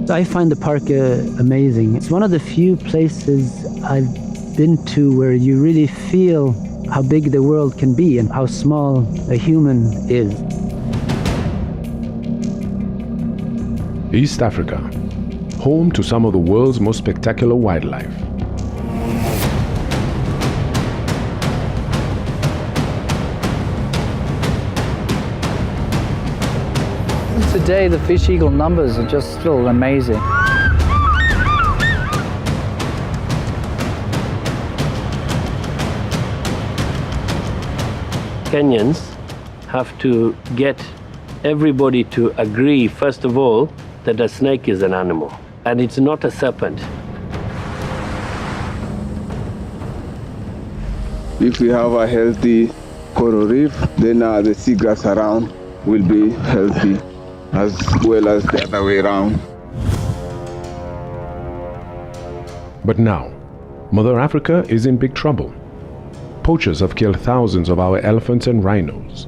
I find the park amazing. It's one of the few places I've been to where you really feel how big the world can be and how small a human is. East Africa, home to some of the world's most spectacular wildlife. Today, the fish eagle numbers are just still amazing. Kenyans have to get everybody to agree, first of all, that a snake is an animal, and it's not a serpent. If we have a healthy coral reef, then the seagrass around will be healthy, as well as the other way around. But now, Mother Africa is in big trouble. Poachers have killed thousands of our elephants and rhinos.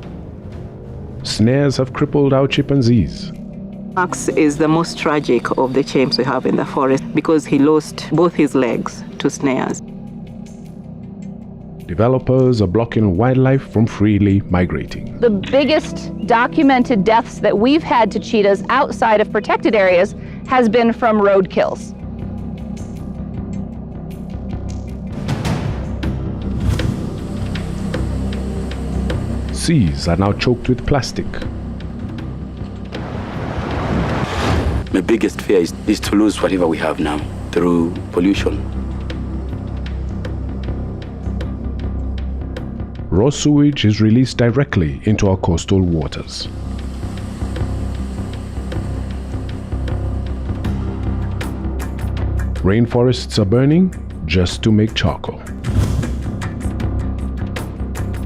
Snares have crippled our chimpanzees. Max is the most tragic of the chimps we have in the forest because he lost both his legs to snares. Developers are blocking wildlife from freely migrating. The biggest documented deaths that we've had to cheetahs outside of protected areas has been from road kills. Seas are now choked with plastic. My biggest fear is to lose whatever we have now through pollution. Raw sewage is released directly into our coastal waters. Rainforests are burning just to make charcoal.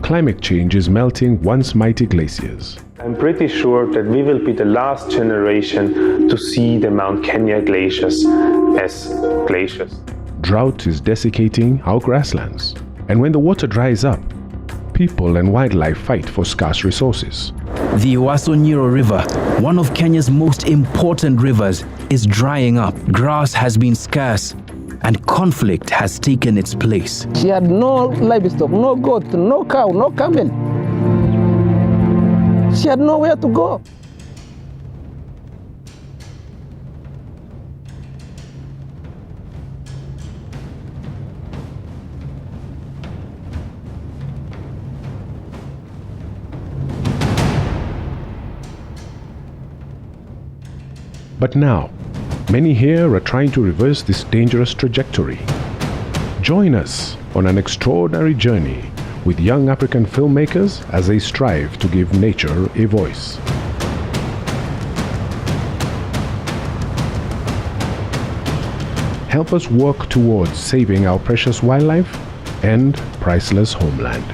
Climate change is melting once mighty glaciers. I'm pretty sure that we will be the last generation to see the Mount Kenya glaciers as glaciers. Drought is desiccating our grasslands. And when the water dries up, people and wildlife fight for scarce resources. The Ewaso Nyiro River, one of Kenya's most important rivers, is drying up. Grass has been scarce, and conflict has taken its place. She had no livestock, no goat, no cow, no camel. She had nowhere to go. But now, many here are trying to reverse this dangerous trajectory. Join us on an extraordinary journey with young African filmmakers as they strive to give nature a voice. Help us work towards saving our precious wildlife and priceless homeland.